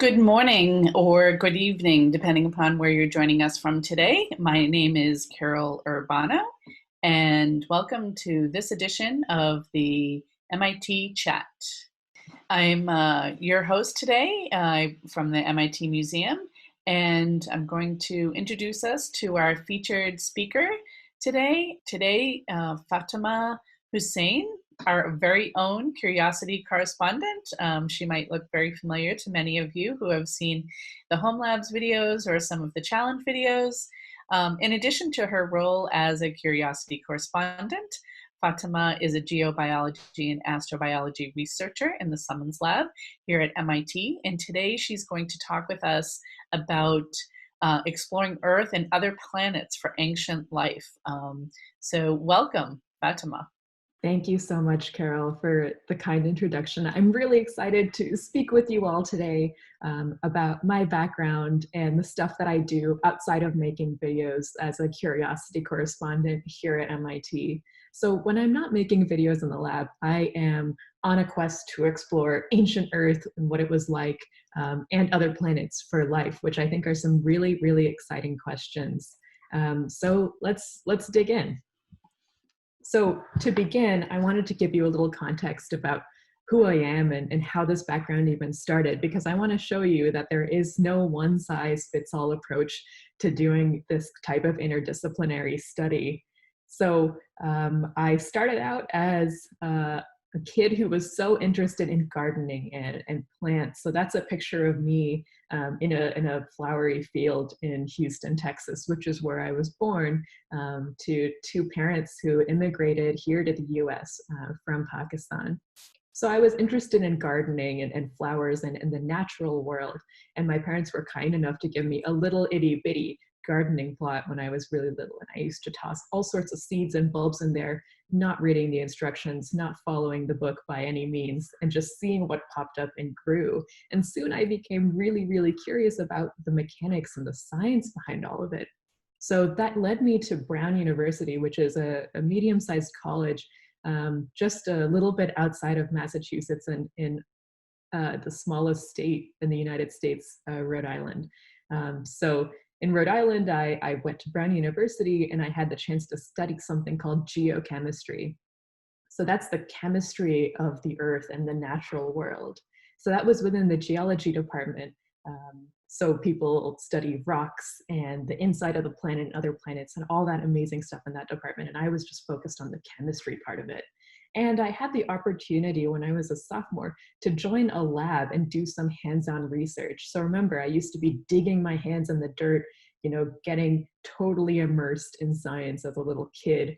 Good morning or good evening, depending upon where you're joining us from today. My name is Carol Urbano, and welcome to this edition of the MIT Chat. I'm your host today from the MIT Museum, and I'm going to introduce us to our featured speaker today. Fatima Husain, our very own curiosity correspondent. She might look very familiar to many of you who have seen the Home Labs videos or some of the challenge videos. In addition to her role as a curiosity correspondent, Fatima is a geobiology and astrobiology researcher in the Summons Lab here at MIT. And today she's going to talk with us about exploring Earth and other planets for ancient life. So welcome, Fatima. Thank you so much, Carol, for the kind introduction. I'm really excited to speak with you all today about my background and the stuff that I do outside of making videos as a curiosity correspondent here at MIT. So when I'm not making videos in the lab, I am on a quest to explore ancient Earth and what it was like and other planets for life, which I think are some really, really exciting questions. So let's dig in. So to begin, I wanted to give you a little context about who I am and how this background even started, because I want to show you that there is no one-size-fits-all approach to doing this type of interdisciplinary study. So I started out as a kid who was so interested in gardening and plants. So that's a picture of me in a flowery field in Houston, Texas, which is where I was born, to two parents who immigrated here to the US from Pakistan. So I was interested in gardening and flowers and the natural world. And my parents were kind enough to give me a little itty bitty gardening plot when I was really little. And I used to toss all sorts of seeds and bulbs in there, not reading the instructions, not following the book by any means, and just seeing what popped up and grew. And soon I became really, really curious about the mechanics and the science behind all of it. So that led me to Brown University, which is a medium-sized college just a little bit outside of Massachusetts in the smallest state in the United States, Rhode Island. So in Rhode Island, I went to Brown University and I had the chance to study something called geochemistry. So that's the chemistry of the Earth and the natural world. So that was within the geology department. So people study rocks and the inside of the planet and other planets and all that amazing stuff in that department. And I was just focused on the chemistry part of it. And I had the opportunity when I was a sophomore to join a lab and do some hands-on research. So remember, I used to be digging my hands in the dirt, getting totally immersed in science as a little kid,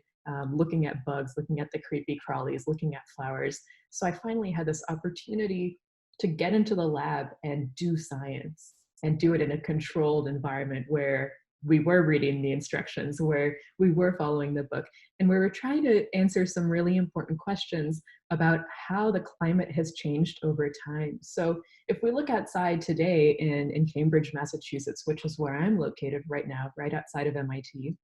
looking at bugs, looking at the creepy crawlies, looking at flowers. So I finally had this opportunity to get into the lab and do science and do it in a controlled environment where we were reading the instructions, where we were following the book, and we were trying to answer some really important questions about how the climate has changed over time. So if we look outside today in Cambridge, Massachusetts, which is where I'm located right now, right outside of MIT,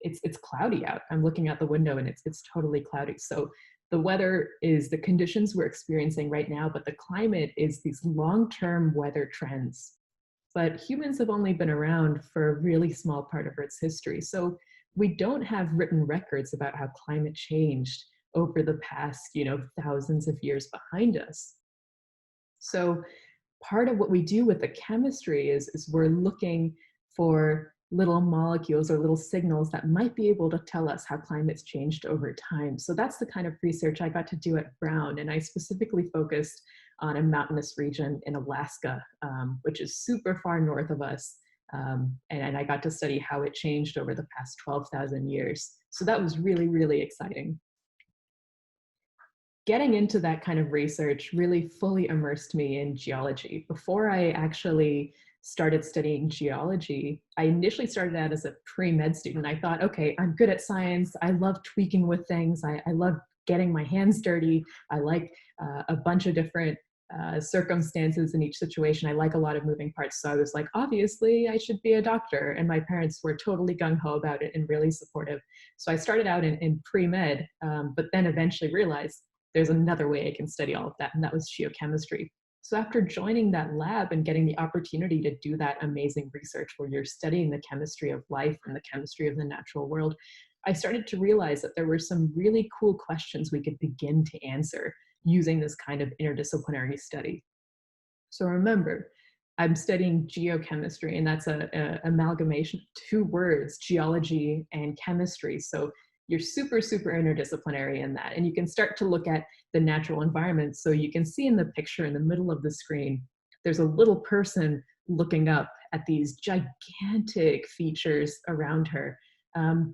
it's cloudy out. I'm looking out the window and it's totally cloudy. So the weather is the conditions we're experiencing right now, but the climate is these long-term weather trends. But humans have only been around for a really small part of Earth's history. So we don't have written records about how climate changed over the past, thousands of years behind us. So part of what we do with the chemistry is we're looking for little molecules or little signals that might be able to tell us how climate's changed over time. So that's the kind of research I got to do at Brown. And I specifically focused on a mountainous region in Alaska, which is super far north of us. And I got to study how it changed over the past 12,000 years. So that was really, really exciting. Getting into that kind of research really fully immersed me in geology. Before I actually started studying geology, I initially started out as a pre-med student. I thought, okay, I'm good at science. I love tweaking with things. I love getting my hands dirty. I like a bunch of different circumstances in each situation. I like a lot of moving parts. So I was like, obviously I should be a doctor. And my parents were totally gung-ho about it and really supportive. So I started out in pre-med, but then eventually realized there's another way I can study all of that. And that was geochemistry. So after joining that lab and getting the opportunity to do that amazing research where you're studying the chemistry of life and the chemistry of the natural world, I started to realize that there were some really cool questions we could begin to answer using this kind of interdisciplinary study. So remember, I'm studying geochemistry, and that's a amalgamation of two words, geology and chemistry. So you're super, super interdisciplinary in that. And you can start to look at the natural environment. So you can see in the picture in the middle of the screen, there's a little person looking up at these gigantic features around her.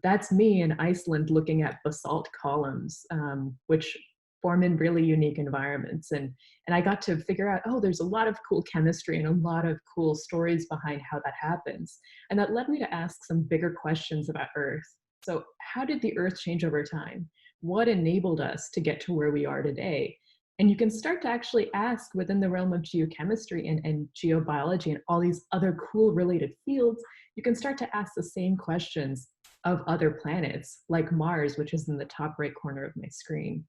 That's me in Iceland looking at basalt columns, which form in really unique environments. And I got to figure out, oh, there's a lot of cool chemistry and a lot of cool stories behind how that happens. And that led me to ask some bigger questions about Earth. So how did the Earth change over time? What enabled us to get to where we are today? And you can start to actually ask within the realm of geochemistry and geobiology and all these other cool related fields, you can start to ask the same questions of other planets like Mars, which is in the top right corner of my screen.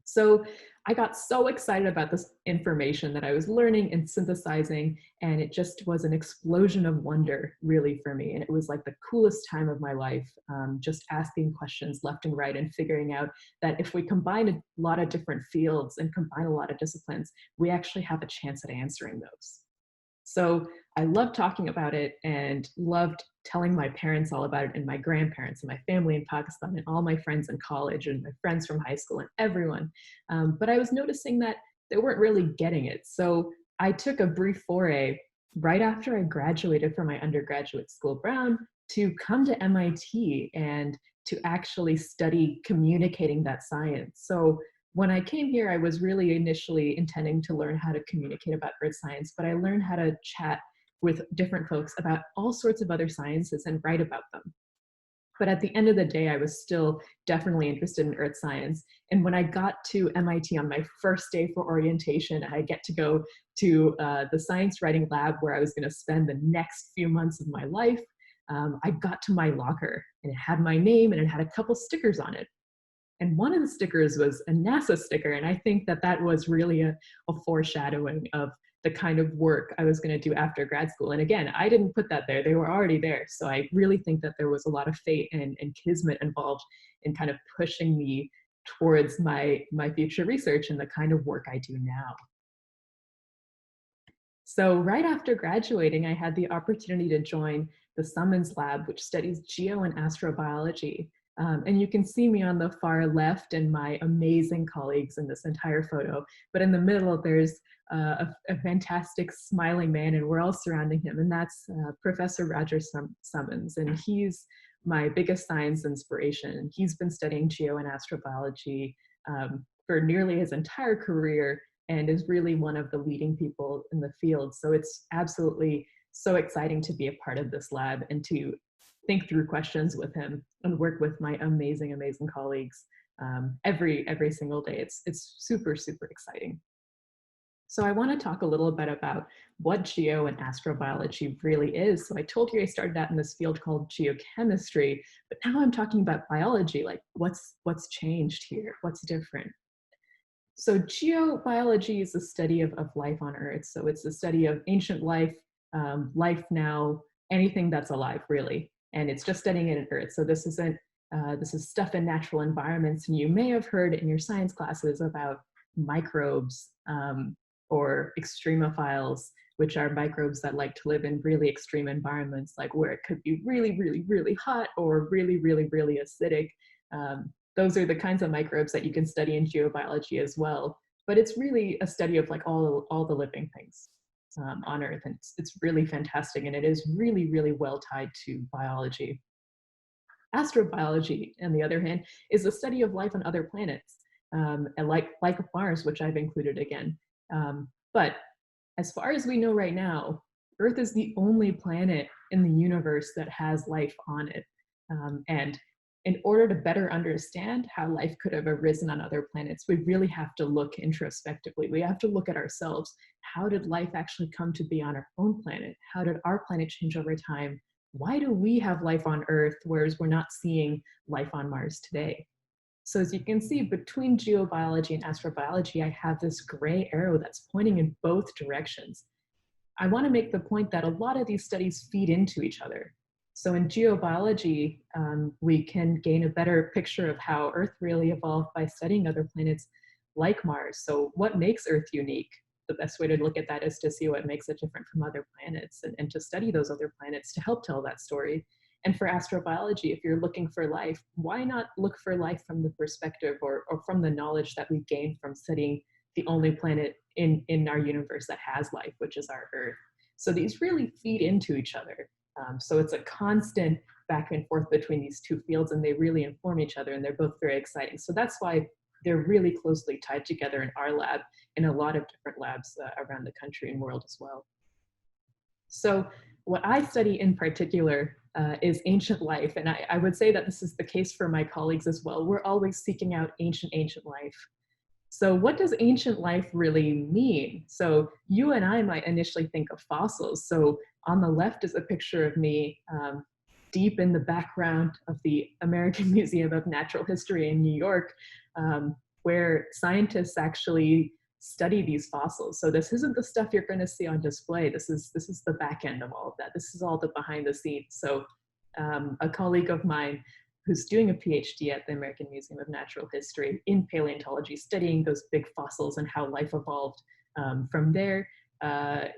So I got so excited about this information that I was learning and synthesizing, and it just was an explosion of wonder, really, for me. And it was like the coolest time of my life, just asking questions left and right and figuring out that if we combine a lot of different fields and combine a lot of disciplines, we actually have a chance at answering those. So I loved talking about it and loved telling my parents all about it and my grandparents and my family in Pakistan and all my friends in college and my friends from high school and everyone. But I was noticing that they weren't really getting it. So I took a brief foray right after I graduated from my undergraduate school, Brown, to come to MIT and to actually study communicating that science. So when I came here, I was really initially intending to learn how to communicate about earth science, but I learned how to chat with different folks about all sorts of other sciences and write about them. But at the end of the day, I was still definitely interested in earth science. And when I got to MIT on my first day for orientation, I get to go to the science writing lab where I was going to spend the next few months of my life. I got to my locker and it had my name and it had a couple stickers on it. And one of the stickers was a NASA sticker. And I think that that was really a foreshadowing of the kind of work I was going to do after grad school. And again, I didn't put that there. They were already there. So I really think that there was a lot of fate and kismet involved in kind of pushing me towards my future research and the kind of work I do now. So right after graduating, I had the opportunity to join the Summons Lab, which studies geo and astrobiology. And you can see me on the far left and my amazing colleagues in this entire photo. But in the middle, there's a fantastic smiling man, and we're all surrounding him. And that's Professor Roger Summons. And he's my biggest science inspiration. He's been studying geo and astrobiology for nearly his entire career and is really one of the leading people in the field. So it's absolutely so exciting to be a part of this lab and to think through questions with him and work with my amazing, amazing colleagues every single day. It's super, super exciting. So I want to talk a little bit about what geo and astrobiology really is. So I told you I started out in this field called geochemistry, but now I'm talking about biology, like what's changed here, what's different. So geobiology is the study of life on Earth. So it's the study of ancient life, life now, anything that's alive, really. And it's just studying it in Earth. So this isn't, this is stuff in natural environments. And you may have heard in your science classes about microbes or extremophiles, which are microbes that like to live in really extreme environments, like where it could be really, really, really hot or really, really, really acidic. Those are the kinds of microbes that you can study in geobiology as well. But it's really a study of like all the living things on Earth. And it's really fantastic. And it is really, really well tied to biology. Astrobiology, on the other hand, is the study of life on other planets, and like Mars, which I've included again. But as far as we know right now, Earth is the only planet in the universe that has life on it. And in order to better understand how life could have arisen on other planets, we really have to look introspectively. We have to look at ourselves. How did life actually come to be on our own planet? How did our planet change over time? Why do we have life on Earth, whereas we're not seeing life on Mars today? So as you can see, between geobiology and astrobiology, I have this gray arrow that's pointing in both directions. I want to make the point that a lot of these studies feed into each other. So in geobiology, we can gain a better picture of how Earth really evolved by studying other planets like Mars. So what makes Earth unique? The best way to look at that is to see what makes it different from other planets and to study those other planets to help tell that story. And for astrobiology, if you're looking for life, why not look for life from the perspective or from the knowledge that we gain from studying the only planet in our universe that has life, which is our Earth. So these really feed into each other. So it's a constant back and forth between these two fields, and they really inform each other, and they're both very exciting. So that's why they're really closely tied together in our lab and a lot of different labs around the country and world as well. So what I study in particular is ancient life, and I would say that this is the case for my colleagues as well. We're always seeking out ancient life. So what does ancient life really mean? So you and I might initially think of fossils. So on the left is a picture of me deep in the background of the American Museum of Natural History in New York, where scientists actually study these fossils. So this isn't the stuff you're going to see on display. This is the back end of all of that. This is all the behind the scenes. So a colleague of mine who's doing a PhD at the American Museum of Natural History in paleontology, studying those big fossils and how life evolved from there,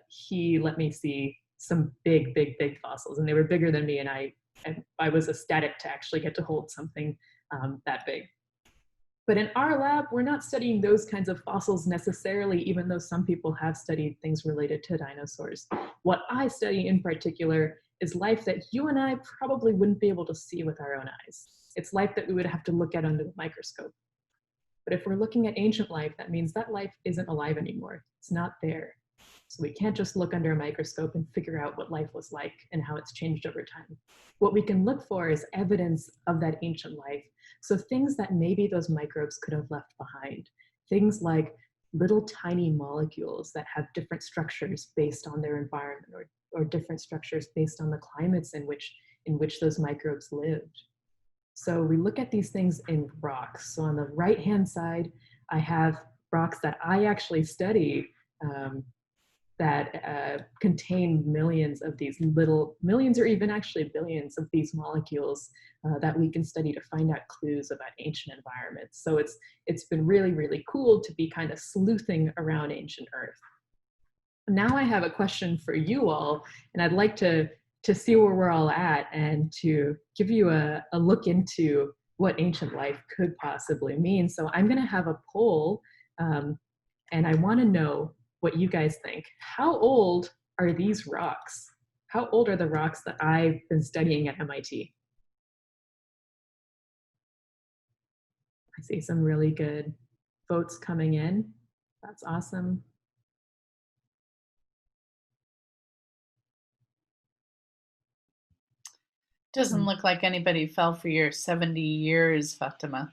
he let me see some big fossils, and they were bigger than me, and I was ecstatic to actually get to hold something that big. But in our lab, we're not studying those kinds of fossils necessarily, even though some people have studied things related to dinosaurs. What I study in particular is life that you and I probably wouldn't be able to see with our own eyes. It's life that we would have to look at under the microscope. But if we're looking at ancient life, that means that life isn't alive anymore. It's not there. So we can't just look under a microscope and figure out what life was like and how it's changed over time. What we can look for is evidence of that ancient life. So things that maybe those microbes could have left behind. Things like little tiny molecules that have different structures based on their environment, or different structures based on the climates in which those microbes lived. So we look at these things in rocks. So on the right-hand side, I have rocks that I actually study that contain millions of these millions or even actually billions of these molecules that we can study to find out clues about ancient environments. So it's been really cool to be kind of sleuthing around ancient Earth. Now I have a question for you all, and I'd like to see where we're all at and to give you a look into what ancient life could possibly mean. So I'm going to have a poll, and I want to know what you guys think. How old are these rocks? How old are the rocks that I've been studying at MIT? I see some really good votes coming in. That's awesome. Doesn't look like anybody fell for your 70 years, Fatima.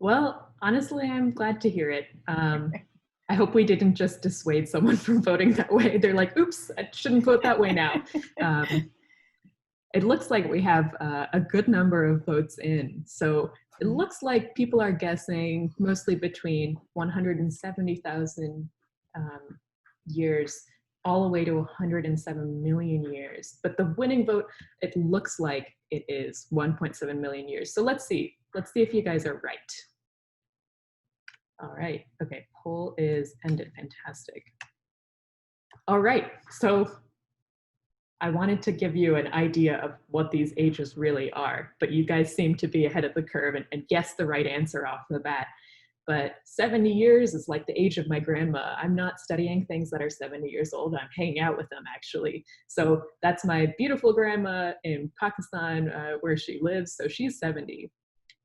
Well, honestly, I'm glad to hear it. I hope we didn't just dissuade someone from voting that way. They're like, oops, I shouldn't vote that way now. It looks like we have a good number of votes in. So it looks like people are guessing mostly between 170,000 years all the way to 107 million years. But the winning vote, it looks like it is 1.7 million years. So let's see if you guys are right. All right, okay, poll is ended, fantastic. All right, so I wanted to give you an idea of what these ages really are, but you guys seem to be ahead of the curve and guess the right answer off the bat. But 70 years is like the age of my grandma. I'm not studying things that are 70 years old. I'm hanging out with them, actually. So that's my beautiful grandma in Pakistan, where she lives. So she's 70.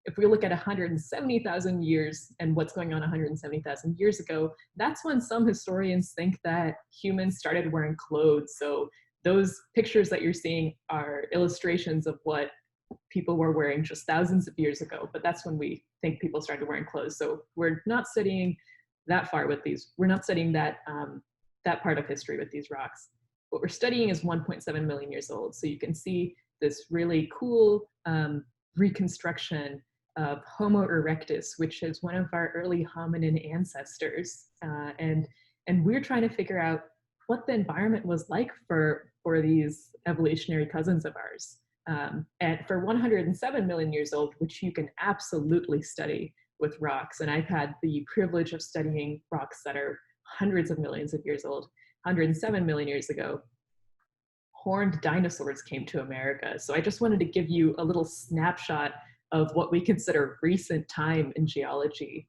If we look at 170,000 years and what's going on 170,000 years ago, that's when some historians think that humans started wearing clothes. So those pictures that you're seeing are illustrations of what people were wearing just thousands of years ago, but that's when we think people started wearing clothes. So we're not studying that far with these. We're not studying that, that part of history with these rocks. What we're studying is 1.7 million years old. So you can see this really cool reconstruction of Homo erectus, which is one of our early hominin ancestors. And we're trying to figure out what the environment was like for these evolutionary cousins of ours. And for 107 million years old, which you can absolutely study with rocks. And I've had the privilege of studying rocks that are hundreds of millions of years old. 107 million years ago, horned dinosaurs came to America. So I just wanted to give you a little snapshot of what we consider recent time in geology.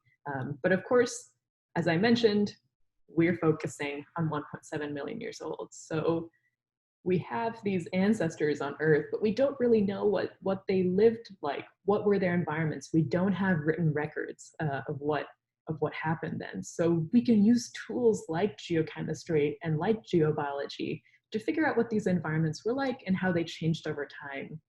But of course, as I mentioned, we're focusing on 1.7 million years old. So we have these ancestors on Earth, but we don't really know what they lived like. What were their environments? We don't have written records of what happened then. So we can use tools like geochemistry and like geobiology to figure out what these environments were like and how they changed over time.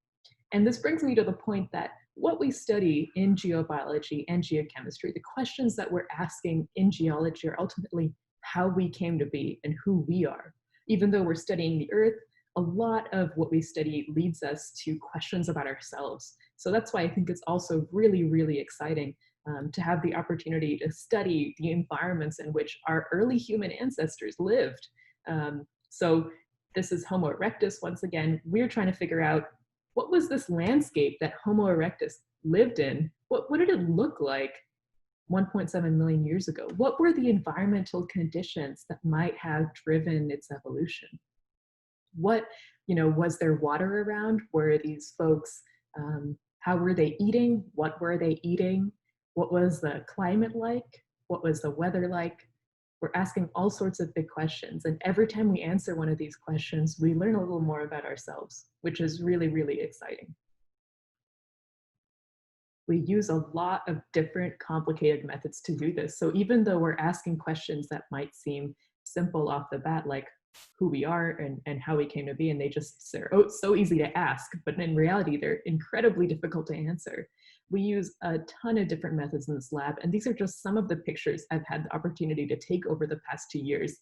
And this brings me to the point that what we study in geobiology and geochemistry, the questions that we're asking in geology are ultimately how we came to be and who we are. Even though we're studying the Earth, a lot of what we study leads us to questions about ourselves. So that's why I think it's also really, really exciting to have the opportunity to study the environments in which our early human ancestors lived. So this is Homo erectus. Once again, we're trying to figure out what was this landscape that Homo erectus lived in? What did it look like 1.7 million years ago? What were the environmental conditions that might have driven its evolution? What, was there water around? Were these folks, how were they eating? What were they eating? What was the climate like? What was the weather like? We're asking all sorts of big questions. And every time we answer one of these questions, we learn a little more about ourselves, which is really, really exciting. We use a lot of different complicated methods to do this. So even though we're asking questions that might seem simple off the bat, like who we are and how we came to be, and they just say, oh, it's so easy to ask, but in reality, they're incredibly difficult to answer. We use a ton of different methods in this lab, and these are just some of the pictures I've had the opportunity to take over the past 2 years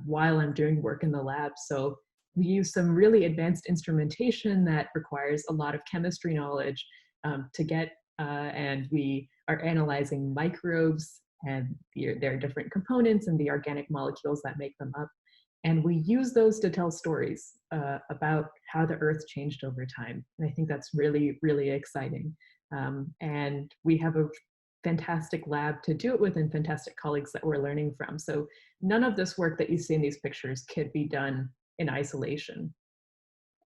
while I'm doing work in the lab. So we use some really advanced instrumentation that requires a lot of chemistry knowledge to get, and we are analyzing microbes and their different components and the organic molecules that make them up. And we use those to tell stories about how the Earth changed over time. And I think that's really, really exciting. And we have a fantastic lab to do it with and fantastic colleagues that we're learning from. So none of this work that you see in these pictures could be done in isolation.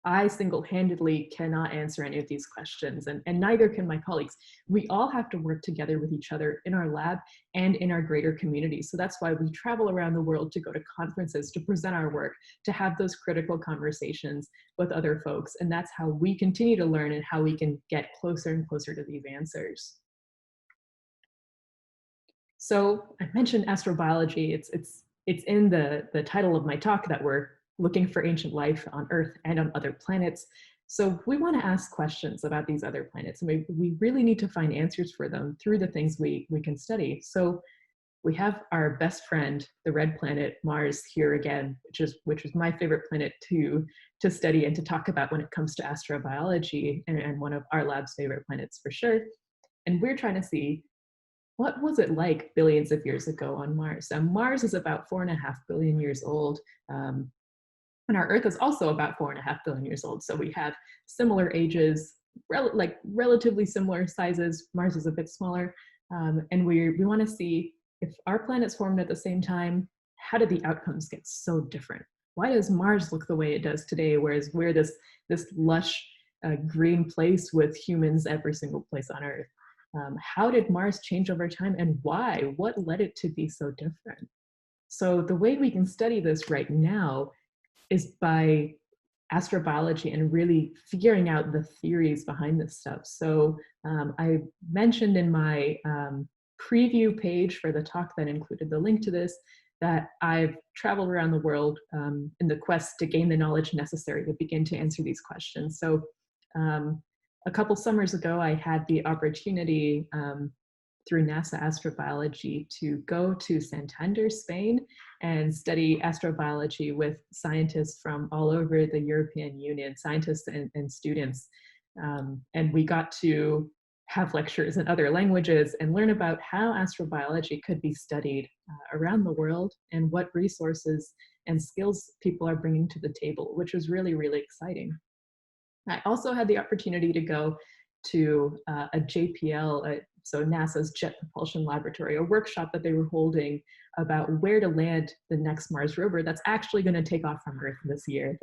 I single-handedly cannot answer any of these questions, and neither can my colleagues. We all have to work together with each other in our lab and in our greater community. So that's why we travel around the world to go to conferences, to present our work, to have those critical conversations with other folks. And that's how we continue to learn and how we can get closer and closer to these answers. So I mentioned astrobiology. It's in the title of my talk that we're looking for ancient life on Earth and on other planets. So we want to ask questions about these other planets, and we really need to find answers for them through the things we can study. So we have our best friend, the red planet, Mars, here again, which is my favorite planet to study and to talk about when it comes to astrobiology, and one of our lab's favorite planets for sure. And we're trying to see, what was it like billions of years ago on Mars? So Mars is about 4.5 billion years old. And our Earth is also about 4.5 billion years old. So we have similar ages, relatively similar sizes. Mars is a bit smaller. And we want to see if our planets formed at the same time, how did the outcomes get so different? Why does Mars look the way it does today, whereas we're this lush green place with humans every single place on Earth? How did Mars change over time, and why? What led it to be so different? So the way we can study this right now is by astrobiology and really figuring out the theories behind this stuff. So I mentioned in my preview page for the talk that included the link to this, that I've traveled around the world in the quest to gain the knowledge necessary to begin to answer these questions. So a couple summers ago, I had the opportunity through NASA Astrobiology to go to Santander, Spain, and study astrobiology with scientists from all over the European Union, scientists and students. And we got to have lectures in other languages and learn about how astrobiology could be studied around the world and what resources and skills people are bringing to the table, which was really, really exciting. I also had the opportunity to go to a JPL, so NASA's Jet Propulsion Laboratory, a workshop that they were holding about where to land the next Mars rover that's actually going to take off from Earth this year,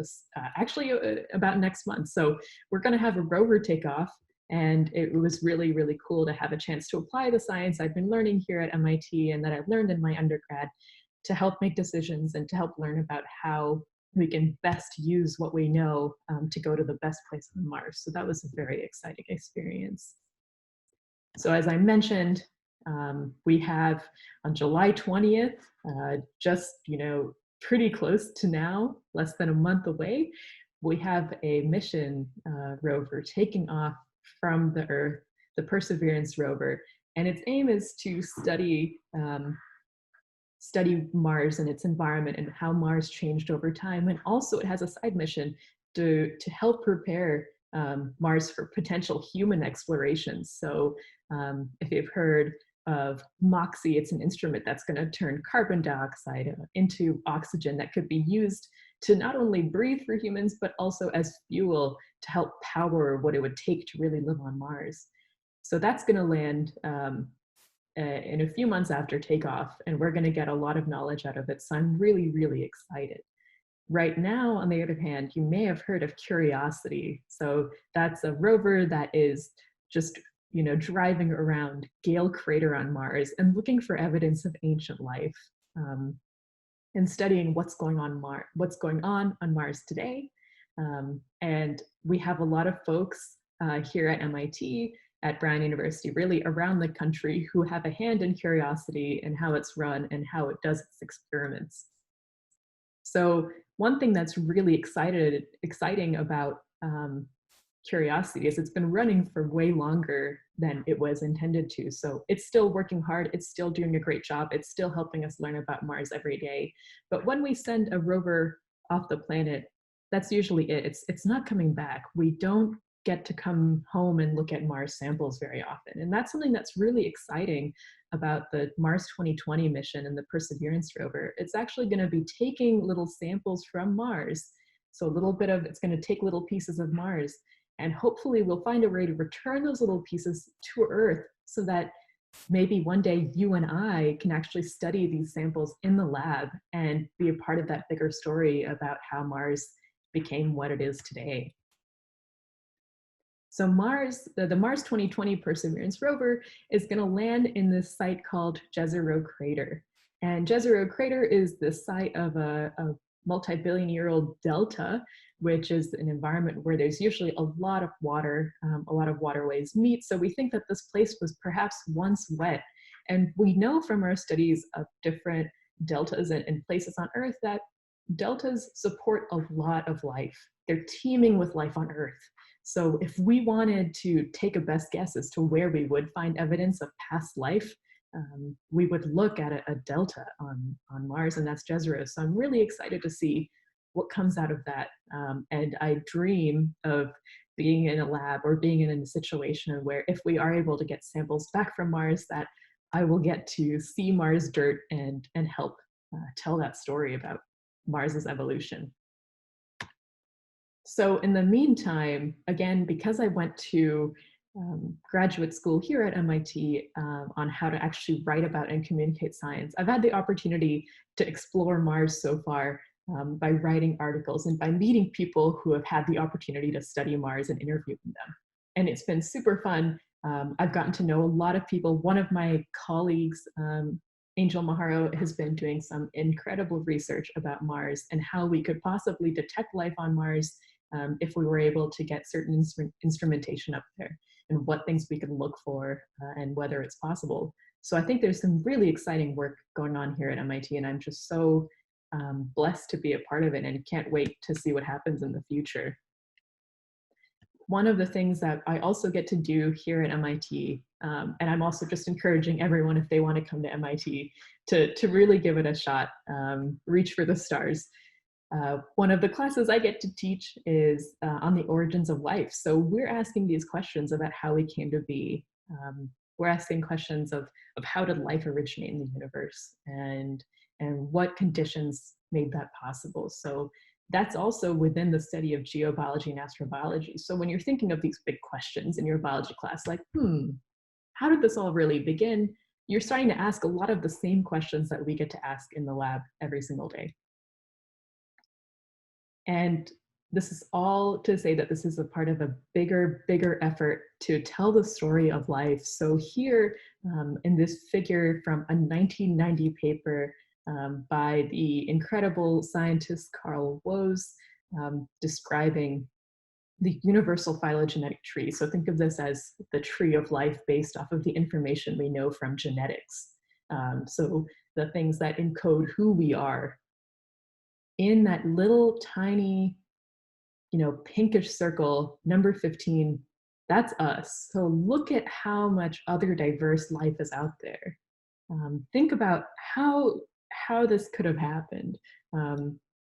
about next month. So we're going to have a rover take off, and it was really, really cool to have a chance to apply the science I've been learning here at MIT and that I've learned in my undergrad to help make decisions and to help learn about how we can best use what we know to go to the best place on Mars. So that was a very exciting experience. So as I mentioned, we have on July 20th, just pretty close to now, less than a month away, we have a mission rover taking off from the Earth, the Perseverance rover, and its aim is to study Mars and its environment and how Mars changed over time. And also it has a side mission to help prepare Mars for potential human exploration. So if you've heard of MOXIE, it's an instrument that's going to turn carbon dioxide into oxygen that could be used to not only breathe for humans, but also as fuel to help power what it would take to really live on Mars. So that's going to land in a few months after takeoff, and we're going to get a lot of knowledge out of it. So I'm really, really excited. Right now, on the other hand, you may have heard of Curiosity. So that's a rover that is just driving around Gale Crater on Mars and looking for evidence of ancient life and studying what's going on on Mars today. And we have a lot of folks here at MIT, at Brown University, really around the country, who have a hand in Curiosity and how it's run and how it does its experiments. So one thing that's really exciting about Curiosity is it's been running for way longer than it was intended to. So it's still working hard, it's still doing a great job, it's still helping us learn about Mars every day. But when we send a rover off the planet, that's usually it. It's not coming back. We don't get to come home and look at Mars samples very often. And that's something that's really exciting about the Mars 2020 mission and the Perseverance rover. It's actually going to be taking little samples from Mars. So it's going to take little pieces of Mars, and hopefully we'll find a way to return those little pieces to Earth so that maybe one day you and I can actually study these samples in the lab and be a part of that bigger story about how Mars became what it is today. So the Mars 2020 Perseverance rover is going to land in this site called Jezero Crater. And Jezero Crater is the site of a multi-billion-year-old delta, which is an environment where there's usually a lot of water, a lot of waterways meet. So we think that this place was perhaps once wet. And we know from our studies of different deltas and places on Earth that deltas support a lot of life. They're teeming with life on Earth. So if we wanted to take a best guess as to where we would find evidence of past life, we would look at a delta on Mars, and that's Jezero. So I'm really excited to see what comes out of that. And I dream of being in a lab or being in a situation where if we are able to get samples back from Mars, that I will get to see Mars dirt and help tell that story about Mars's evolution. So in the meantime, again, because I went to graduate school here at MIT on how to actually write about and communicate science, I've had the opportunity to explore Mars so far by writing articles and by meeting people who have had the opportunity to study Mars and interviewing them. And it's been super fun. I've gotten to know a lot of people. One of my colleagues, Angel Maharo, has been doing some incredible research about Mars and how we could possibly detect life on Mars if we were able to get certain instrumentation up there, and what things we could look for and whether it's possible. So I think there's some really exciting work going on here at MIT, and I'm just so blessed to be a part of it and can't wait to see what happens in the future. One of the things that I also get to do here at MIT, and I'm also just encouraging everyone, if they want to come to MIT, to really give it a shot, reach for the stars. One of the classes I get to teach is on the origins of life. So we're asking these questions about how we came to be, We're asking questions of how did life originate in the universe, and what conditions made that possible. So that's also within the study of geobiology and astrobiology. So when you're thinking of these big questions in your biology class, like, how did this all really begin? You're starting to ask a lot of the same questions that we get to ask in the lab every single day. And this is all to say that this is a part of a bigger effort to tell the story of life. So here in this figure from a 1990 paper by the incredible scientist Carl Woese, describing the universal phylogenetic tree. So think of this as the tree of life based off of the information we know from genetics. So the things that encode who we are. In that little tiny, pinkish circle, number 15, that's us. So look at how much other diverse life is out there. Think about how this could have happened.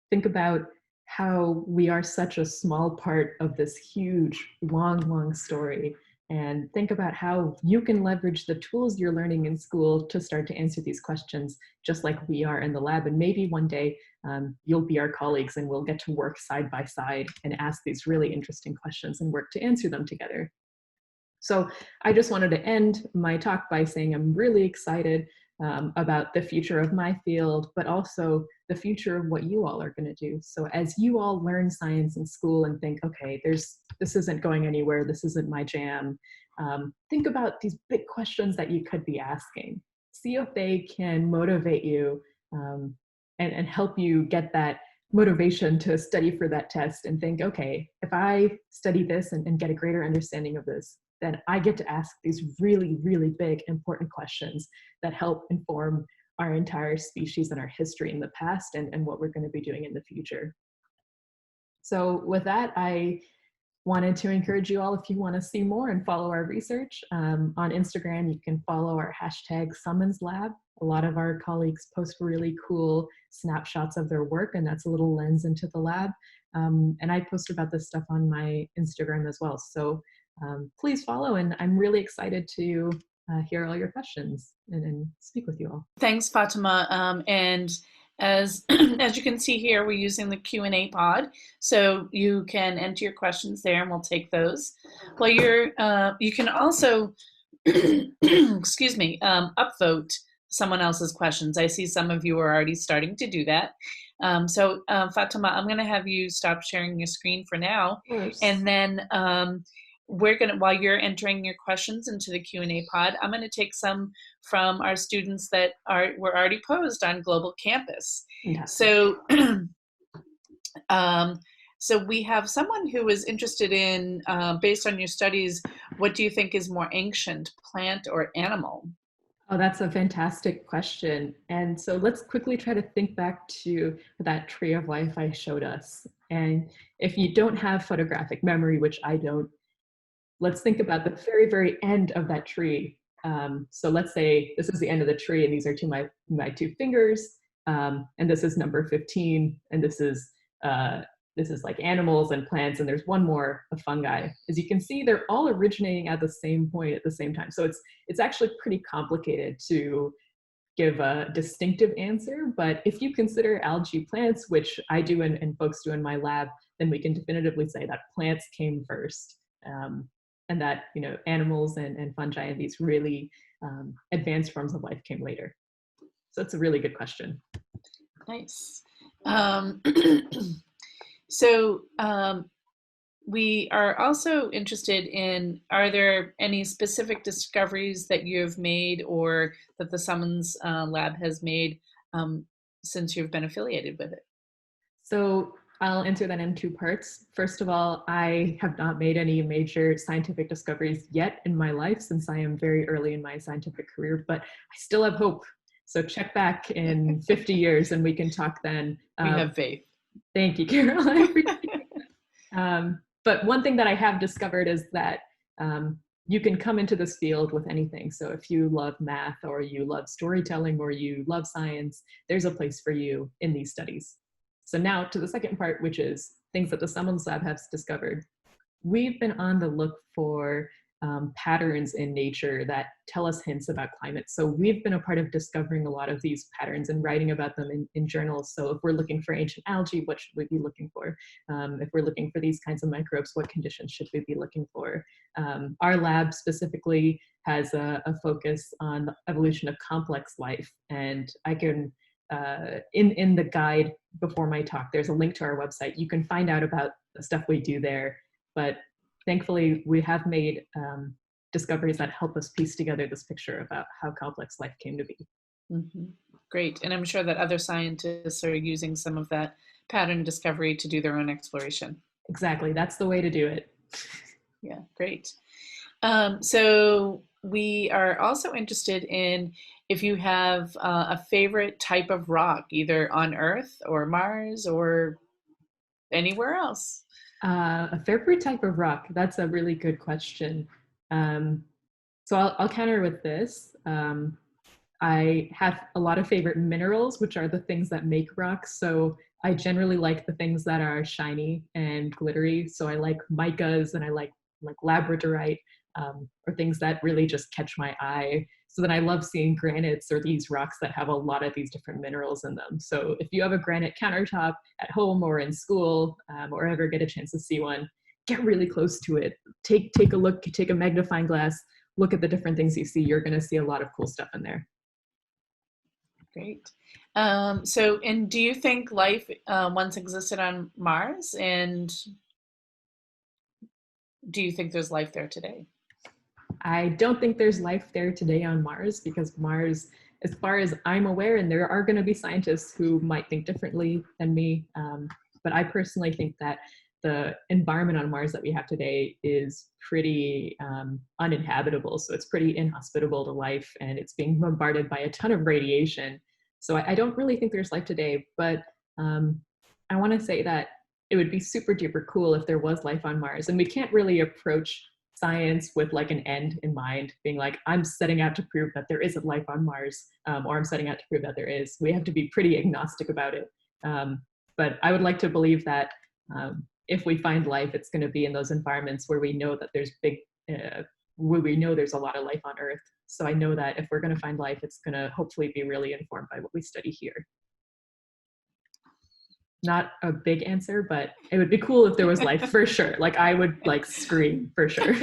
Think about how we are such a small part of this huge, long story. And think about how you can leverage the tools you're learning in school to start to answer these questions, just like we are in the lab. And maybe one day you'll be our colleagues and we'll get to work side by side and ask these really interesting questions and work to answer them together. So I just wanted to end my talk by saying I'm really excited about the future of my field, but also the future of what you all are going to do. So as you all learn science in school and think, okay, this isn't going anywhere, this isn't my jam, think about these big questions that you could be asking. See if they can motivate you and help you get that motivation to study for that test and think, okay, if I study this and get a greater understanding of this, then I get to ask these really big, important questions that help inform our entire species and our history in the past and what we're going to be doing in the future. So with that, I wanted to encourage you all, if you want to see more and follow our research, on Instagram, you can follow our hashtag Summons Lab. A lot of our colleagues post really cool snapshots of their work, and that's a little lens into the lab. And I post about this stuff on my Instagram as well. So please follow, and I'm really excited to hear all your questions and speak with you all. Thanks, Fatima. And as as you can see here, we're using the Q&A pod, so you can enter your questions there, and we'll take those. While you can also, excuse me, upvote someone else's questions. I see some of you are already starting to do that. So Fatima, I'm going to have you stop sharing your screen for now, and then we're going to, while you're entering your questions into the Q&A pod, I'm going to take some from our students that were already posed on Global Campus. So, so we have someone who is interested in, based on your studies, what do you think is more ancient, plant or animal? Oh, that's a fantastic question. And so let's quickly try to think back to that tree of life I showed us. And if you don't have photographic memory, which I don't, let's think about the very end of that tree. So let's say this is the end of the tree, and these are my two fingers, and this is number 15, and this is like animals and plants, and there's one more, of fungi. As you can see, they're all originating at the same point at the same time. So it's actually pretty complicated to give a distinctive answer, but if you consider algae plants, which I do and folks do in my lab, then we can definitively say that plants came first. And that animals and fungi and these really advanced forms of life came later. So it's a really good question. Nice. So we are also interested in, are there any specific discoveries that you've made or that the Summons Lab has made since you've been affiliated with it? So I'll answer that in two parts. First of all, I have not made any major scientific discoveries yet in my life, since I am very early in my scientific career, but I still have hope. So check back in 50 years and we can talk then. We have faith. Thank you, Carol. I appreciate that. But one thing that I have discovered is that you can come into this field with anything. So if you love math or you love storytelling or you love science, there's a place for you in these studies. So now to the second part, which is things that the Summons Lab has discovered. We've been on the look for patterns in nature that tell us hints about climate. So we've been a part of discovering a lot of these patterns and writing about them in journals. So if we're looking for ancient algae, what should we be looking for? If we're looking for these kinds of microbes, what conditions should we be looking for? Our lab specifically has a focus on the evolution of complex life. And I can, in the guide before my talk, there's a link to our website. You can find out about the stuff we do there. But thankfully, we have made discoveries that help us piece together this picture about how complex life came to be. Mm-hmm. Great. And I'm sure that other scientists are using some of that pattern discovery to do their own exploration. Exactly. That's the way to do it. Yeah, great. So we are also interested in if you have a favorite type of rock, either on Earth or Mars or anywhere else. A favorite type of rock? That's a really good question. So I'll counter with this. I have a lot of favorite minerals, which are the things that make rocks. So I generally like the things that are shiny and glittery. So I like micas and I like labradorite, or things that really just catch my eye. So then I love seeing granites or these rocks that have a lot of these different minerals in them. So if you have a granite countertop at home or in school, or ever get a chance to see one, get really close to it. Take a look, take a magnifying glass, look at the different things you see. You're gonna see a lot of cool stuff in there. Great. And do you think life once existed on Mars? And do you think there's life there today? I don't think there's life there today on Mars, because Mars, as far as I'm aware, and there are going to be scientists who might think differently than me, but I personally think that the environment on Mars that we have today is pretty uninhabitable. So it's pretty inhospitable to life, and it's being bombarded by a ton of radiation. So I don't really think there's life today, but I want to say that it would be super duper cool if there was life on Mars. And we can't really approach science with like an end in mind, being like, I'm setting out to prove that there isn't life on Mars, or I'm setting out to prove that there is. We have to be pretty agnostic about it. But I would like to believe that if we find life, it's going to be in those environments where we know that there's where we know there's a lot of life on Earth. So I know that if we're going to find life, it's going to hopefully be really informed by what we study here. Not a big answer, but it would be cool if there was life for sure. Like I would like scream for sure.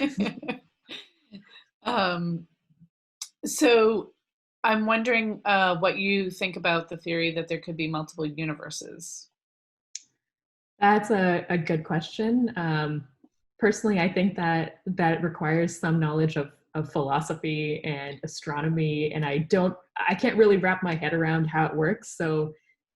So I'm wondering what you think about the theory that there could be multiple universes. That's a good question. Personally, I think that it requires some knowledge of philosophy and astronomy, and I can't really wrap my head around how it works. So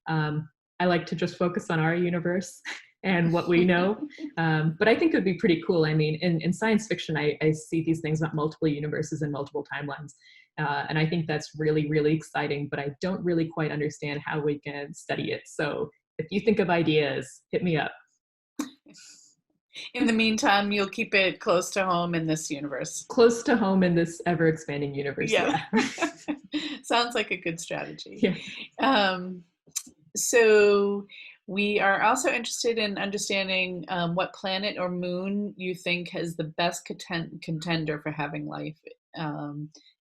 I like to just focus on our universe and what we know. But I think it would be pretty cool. I mean, in science fiction, I see these things about multiple universes and multiple timelines. And I think that's really, really exciting, but I don't really quite understand how we can study it. So if you think of ideas, hit me up. In the meantime, you'll keep it close to home in this universe. Close to home in this ever-expanding universe, yeah. Sounds like a good strategy. Yeah. So we are also interested in understanding what planet or moon you think has the best contender for having life,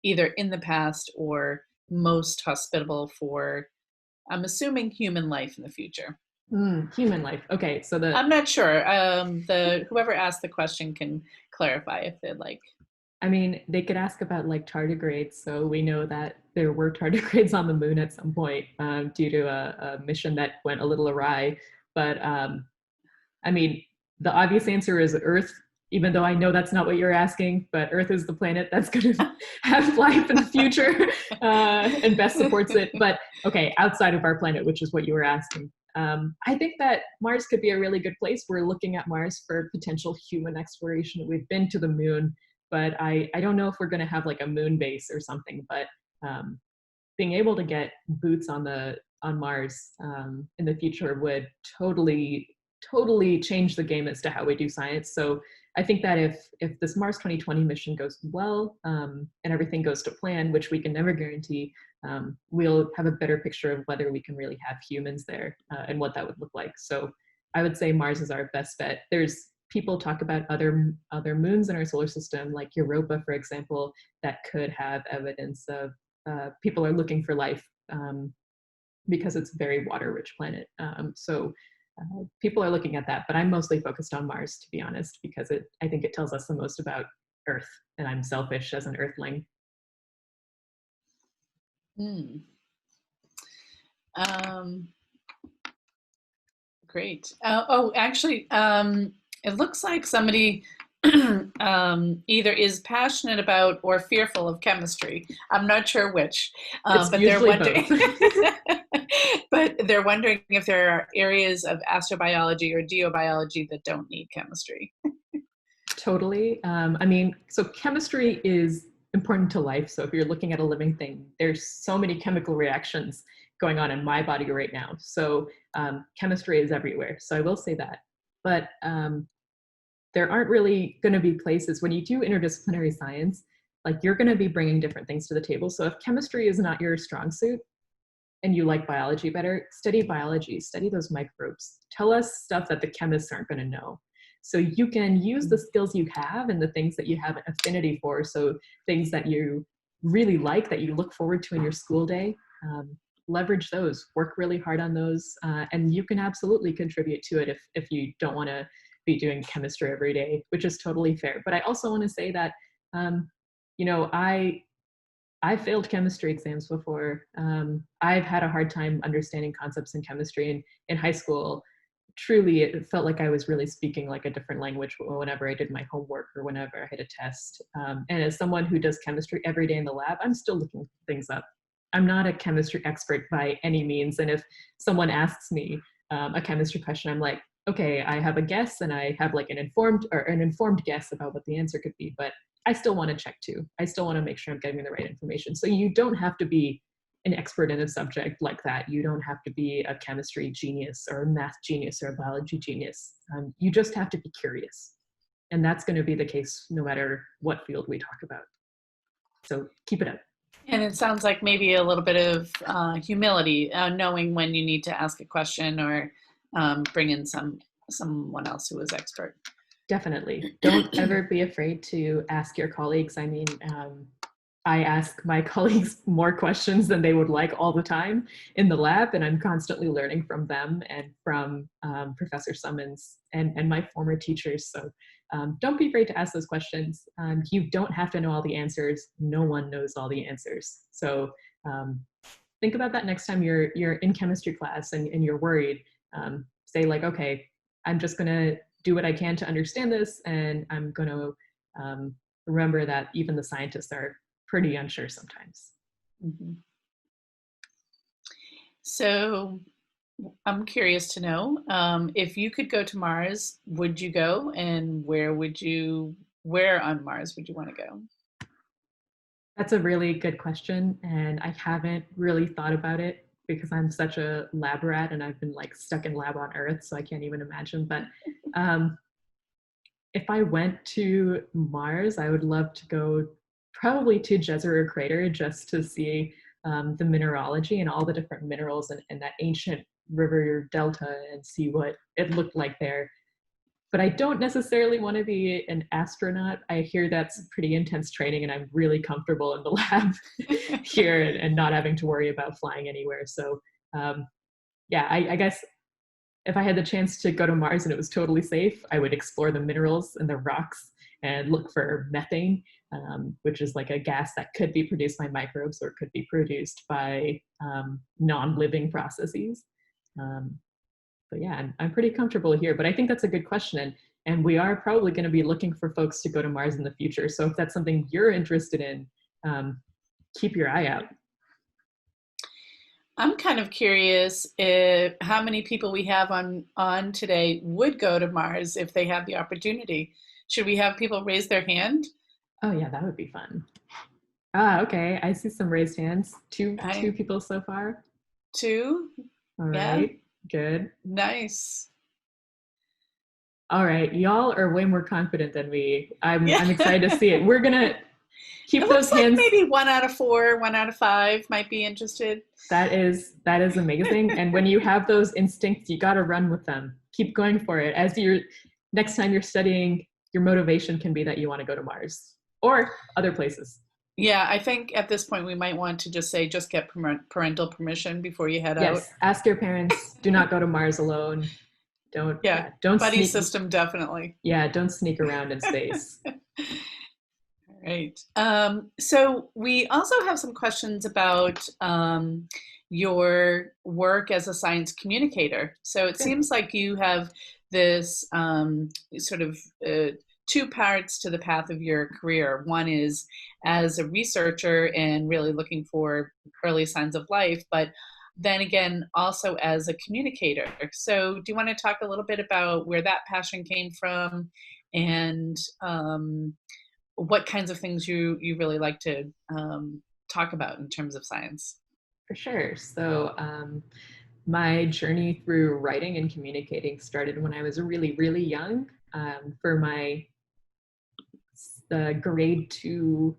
either in the past or most hospitable for, I'm assuming, human life in the future. Human life. Okay, so I'm not sure. Whoever asked the question can clarify if they'd like. I mean, they could ask about like tardigrades. So we know that there were tardigrades on the moon at some point due to a mission that went a little awry. But I mean, the obvious answer is Earth, even though I know that's not what you're asking, but Earth is the planet that's going to have life in the future and best supports it. But okay, outside of our planet, which is what you were asking. I think that Mars could be a really good place. We're looking at Mars for potential human exploration. We've been to the moon, but I don't know if we're going to have like a moon base or something. But being able to get boots on Mars in the future would totally change the game as to how we do science. So I think that if this Mars 2020 mission goes well and everything goes to plan, which we can never guarantee, we'll have a better picture of whether we can really have humans there and what that would look like. So I would say Mars is our best bet. There's people talk about other moons in our solar system, like Europa, for example, that could have evidence of people are looking for life because it's a very water-rich planet. So people are looking at that, but I'm mostly focused on Mars, to be honest, because I think it tells us the most about Earth, and I'm selfish as an Earthling. Great. Actually, it looks like somebody either is passionate about or fearful of chemistry. I'm not sure which, It's but they're usually wondering. both. But they're wondering if there are areas of astrobiology or geobiology that don't need chemistry. Totally. I mean, so chemistry is important to life. So if you're looking at a living thing, there's so many chemical reactions going on in my body right now. So chemistry is everywhere. So I will say that. But there aren't really going to be places when you do interdisciplinary science, like you're going to be bringing different things to the table. So if chemistry is not your strong suit and you like biology better, study biology, study those microbes. Tell us stuff that the chemists aren't going to know. So you can use the skills you have and the things that you have an affinity for. So things that you really like, that you look forward to in your school day, leverage those, work really hard on those. And you can absolutely contribute to it if you don't want to be doing chemistry every day, which is totally fair. But I also want to say that, you know, I failed chemistry exams before. I've had a hard time understanding concepts in chemistry. And in high school, truly, it felt like I was really speaking like a different language whenever I did my homework or whenever I had a test. And as someone who does chemistry every day in the lab, I'm still looking things up. I'm not a chemistry expert by any means. And if someone asks me a chemistry question, I'm like, okay, I have a guess and I have like an informed guess about what the answer could be, but I still want to check too. I still want to make sure I'm getting the right information. So you don't have to be an expert in a subject like that. You don't have to be a chemistry genius or a math genius or a biology genius. You just have to be curious. And that's going to be the case no matter what field we talk about. So keep it up. And it sounds like maybe a little bit of humility, knowing when you need to ask a question or bring in someone else who is expert. Definitely. Don't ever be afraid to ask your colleagues. I mean, I ask my colleagues more questions than they would like all the time in the lab, and I'm constantly learning from them and from Professor Summons and my former teachers. So don't be afraid to ask those questions. You don't have to know all the answers. No one knows all the answers. So think about that next time you're in chemistry class and you're worried. Say like, okay, I'm just gonna do what I can to understand this, and I'm gonna remember that even the scientists are pretty unsure sometimes. Mm-hmm. So I'm curious to know, if you could go to Mars, would you go, and where on Mars would you want to go? That's a really good question, and I haven't really thought about it because I'm such a lab rat and I've been like stuck in lab on Earth, so I can't even imagine. But if I went to Mars, I would love to go probably to Jezero Crater just to see the mineralogy and all the different minerals in that ancient river delta and see what it looked like there. But I don't necessarily want to be an astronaut. I hear that's pretty intense training, and I'm really comfortable in the lab here and not having to worry about flying anywhere. So yeah, I guess if I had the chance to go to Mars and it was totally safe, I would explore the minerals and the rocks and look for methane, which is like a gas that could be produced by microbes or could be produced by non-living processes. But yeah, I'm pretty comfortable here, but I think that's a good question. And we are probably going to be looking for folks to go to Mars in the future. So if that's something you're interested in, keep your eye out. I'm kind of curious if how many people we have on today would go to Mars if they have the opportunity. Should we have people raise their hand? Oh yeah, that would be fun. Ah, okay. I see some raised hands. Two people so far. Two? All right. Yeah. Good. Nice. All right. Y'all are way more confident than me. I'm excited to see it. We're gonna keep those hands. Like maybe 1 out of 4, 1 out of 5 might be interested. That is amazing. And when you have those instincts, you got to run with them. Keep going for it. As you're next time you're studying, your motivation can be that you want to go to Mars or other places. Yeah, I think at this point we might want to just say, just get parental permission before you head out. Yes, ask your parents. Do not go to Mars alone. Yeah, Don't buddy sneak. system, definitely. Yeah, don't sneak around in space. Right. So we also have some questions about your work as a science communicator. So it Good. seems like you have this sort of two parts to the path of your career. One is as a researcher and really looking for early signs of life, but then again, also as a communicator. So do you want to talk a little bit about where that passion came from and what kinds of things you really like to talk about in terms of science? For sure. So my journey through writing and communicating started when I was really, really young. For my grade 2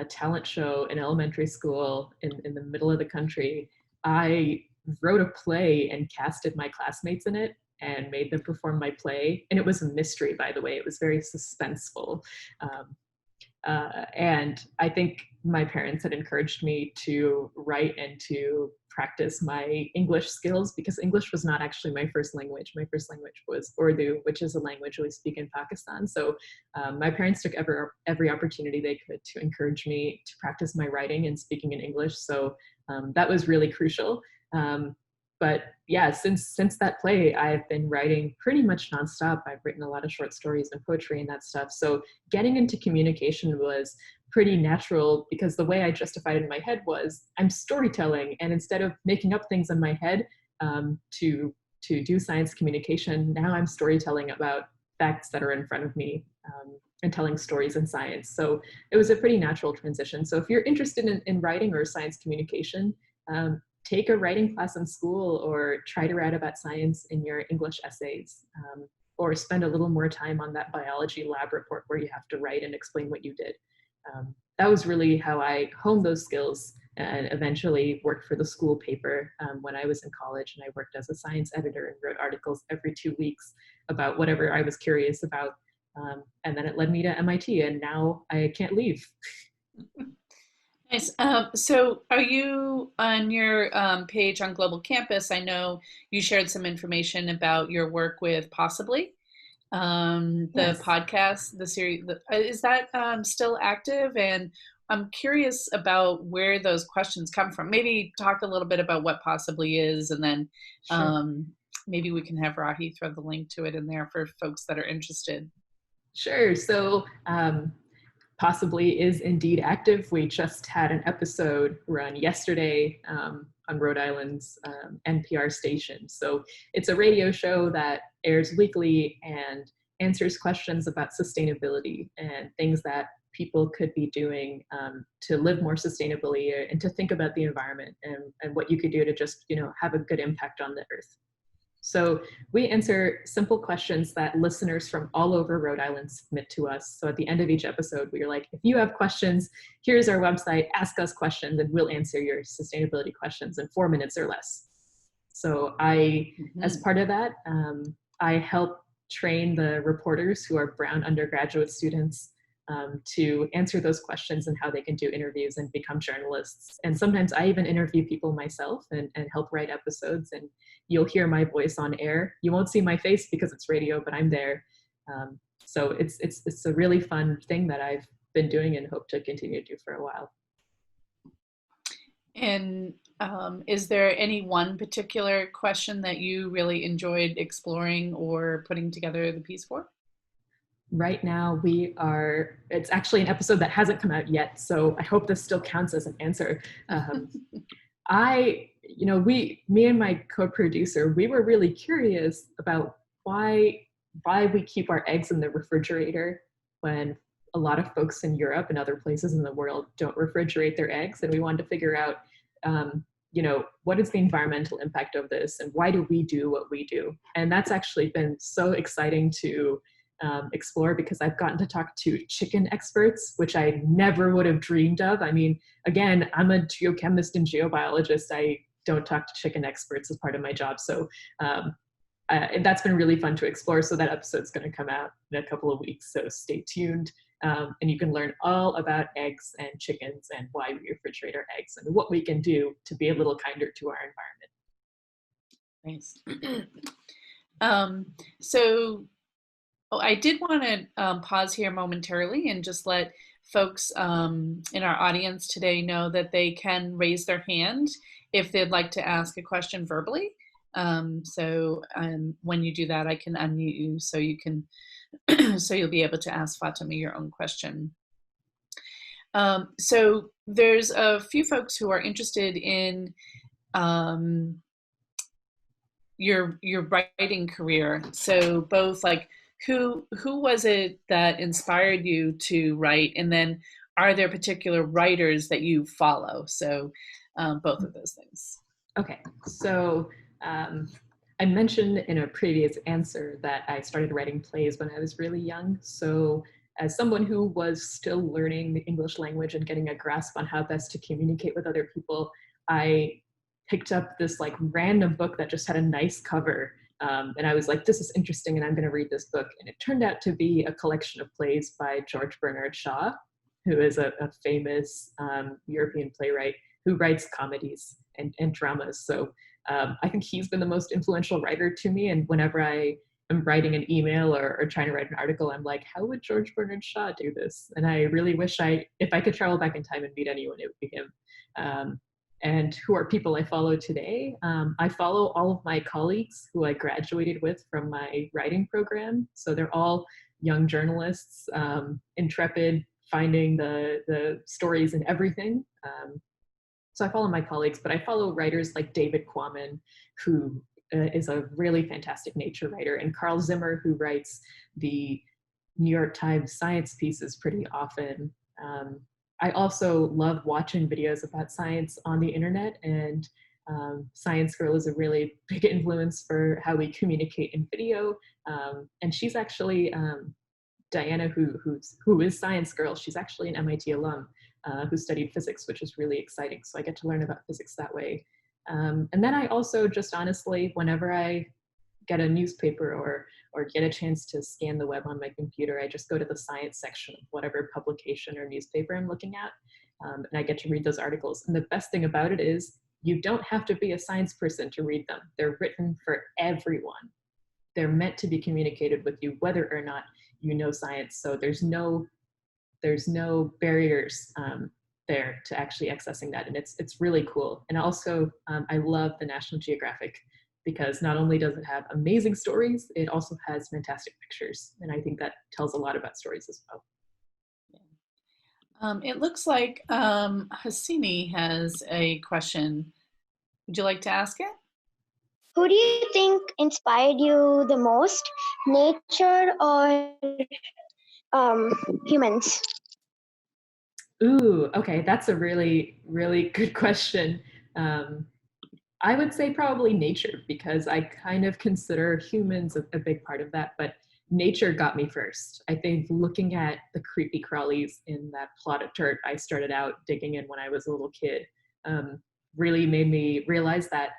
talent show in elementary school in the middle of the country, I wrote a play and casted my classmates in it and made them perform my play. And it was a mystery, by the way. It was very suspenseful. And I think my parents had encouraged me to write and to practice my English skills because English was not actually my first language. My first language was Urdu, which is a language we speak in Pakistan. So my parents took every opportunity they could to encourage me to practice my writing and speaking in English. So that was really crucial. But yeah, since that play, I've been writing pretty much nonstop. I've written a lot of short stories and poetry and that stuff. So getting into communication was pretty natural because the way I justified it in my head was I'm storytelling, and instead of making up things in my head to do science communication, now I'm storytelling about facts that are in front of me and telling stories in science. So it was a pretty natural transition. So if you're interested in writing or science communication, take a writing class in school or try to write about science in your English essays, or spend a little more time on that biology lab report where you have to write and explain what you did. That was really how I honed those skills and eventually worked for the school paper when I was in college, and I worked as a science editor and wrote articles every 2 weeks about whatever I was curious about. And then it led me to MIT, and now I can't leave. Nice. So are you on your page on Global Campus? I know you shared some information about your work with Possibly, the Yes. podcast, the series. Is that still active? And I'm curious about where those questions come from. Maybe talk a little bit about what Possibly is, and then Sure. maybe we can have Rahi throw the link to it in there for folks that are interested. Sure. So Possibly is indeed active. We just had an episode run yesterday on Rhode Island's NPR station. So it's a radio show that airs weekly and answers questions about sustainability and things that people could be doing to live more sustainably and to think about the environment and what you could do to just, have a good impact on the earth. So we answer simple questions that listeners from all over Rhode Island submit to us. So at the end of each episode, we're like, if you have questions, here's our website, ask us questions, and we'll answer your sustainability questions in 4 minutes or less. So as part of that, I help train the reporters who are Brown undergraduate students to answer those questions and how they can do interviews and become journalists. And sometimes I even interview people myself and help write episodes, and you'll hear my voice on air. You won't see my face because it's radio, but I'm there. So it's a really fun thing that I've been doing and hope to continue to do for a while. And is there any one particular question that you really enjoyed exploring or putting together the piece for? Right now it's actually an episode that hasn't come out yet, so I hope this still counts as an answer. Me and my co-producer, we were really curious about why we keep our eggs in the refrigerator when a lot of folks in Europe and other places in the world don't refrigerate their eggs. And we wanted to figure out, what is the environmental impact of this and why do we do what we do? And that's actually been so exciting to explore because I've gotten to talk to chicken experts, which I never would have dreamed of. I mean, again, I'm a geochemist and geobiologist. I don't talk to chicken experts as part of my job. So that's been really fun to explore. So that episode's going to come out in a couple of weeks. So stay tuned. And you can learn all about eggs and chickens and why we refrigerate our eggs and what we can do to be a little kinder to our environment. Nice. So I did want to pause here momentarily and just let folks in our audience today know that they can raise their hand if they'd like to ask a question verbally. So when you do that, I can unmute you so you can so you'll be able to ask Fatima your own question. So there's a few folks who are interested in your writing career. So both like who was it that inspired you to write, and then are there particular writers that you follow? So both of those things. Okay, so I mentioned in a previous answer that I started writing plays when I was really young. So as someone who was still learning the English language and getting a grasp on how best to communicate with other people, I picked up this like random book that just had a nice cover. And I was like, this is interesting and I'm going to read this book. And it turned out to be a collection of plays by George Bernard Shaw, who is a famous European playwright who writes comedies and dramas. So I think he's been the most influential writer to me. And whenever I am writing an email or trying to write an article, I'm like, how would George Bernard Shaw do this? And I really wish if I could travel back in time and meet anyone, it would be him. And who are people I follow today? I follow all of my colleagues who I graduated with from my writing program. So they're all young journalists, intrepid, finding the stories in everything. So I follow my colleagues, but I follow writers like David Quammen, who is a really fantastic nature writer, and Carl Zimmer, who writes the New York Times science pieces pretty often. I also love watching videos about science on the internet, and Science Girl is a really big influence for how we communicate in video. And she's actually, Diana, who is Science Girl, she's actually an MIT alum who studied physics, which is really exciting. So I get to learn about physics that way. And then I also just honestly, whenever I get a newspaper or get a chance to scan the web on my computer, I just go to the science section of whatever publication or newspaper I'm looking at, and I get to read those articles. And the best thing about it is you don't have to be a science person to read them. They're written for everyone. They're meant to be communicated with you, whether or not you know science. So there's no barriers there to actually accessing that, and it's really cool. And also, I love the National Geographic, because not only does it have amazing stories, it also has fantastic pictures. And I think that tells a lot about stories as well. It looks like Hassini has a question. Would you like to ask it? Who do you think inspired you the most, nature or humans? Ooh, okay, that's a really, really good question. I would say probably nature, because I kind of consider humans a big part of that, but nature got me first. I think looking at the creepy crawlies in that plot of dirt I started out digging in when I was a little kid really made me realize that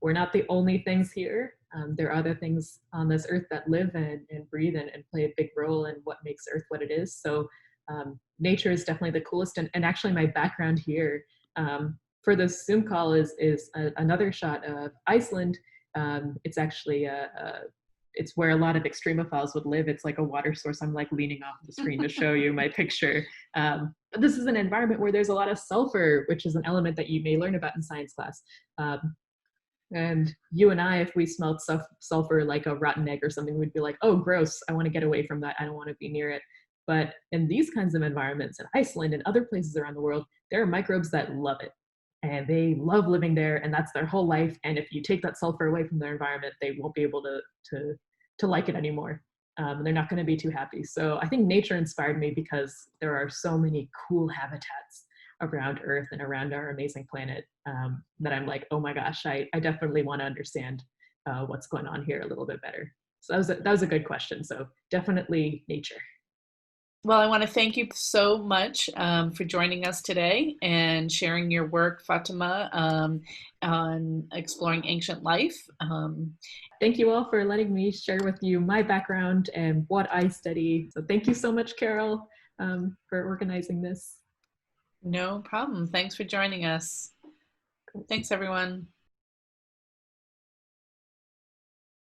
we're not the only things here. There are other things on this earth that live and breathe and play a big role in what makes Earth what it is. So nature is definitely the coolest. And actually my background here, for this Zoom call is another shot of Iceland. It's actually it's where a lot of extremophiles would live. It's like a water source. I'm like leaning off the screen to show you my picture. But this is an environment where there's a lot of sulfur, which is an element that you may learn about in science class. And you and I, if we smelled sulfur like a rotten egg or something, we'd be like, oh, gross, I want to get away from that. I don't want to be near it. But in these kinds of environments, in Iceland and other places around the world, there are microbes that love it. And they love living there, and that's their whole life. And if you take that sulfur away from their environment, they won't be able to like it anymore. They're not going to be too happy. So I think nature inspired me because there are so many cool habitats around Earth and around our amazing planet that I'm like, oh my gosh, I definitely want to understand what's going on here a little bit better. So that was a good question. So definitely nature. Well, I want to thank you so much for joining us today and sharing your work, Fatima, on exploring ancient life. Thank you all for letting me share with you my background and what I study. So thank you so much, Carol, for organizing this. No problem. Thanks for joining us. Thanks, everyone.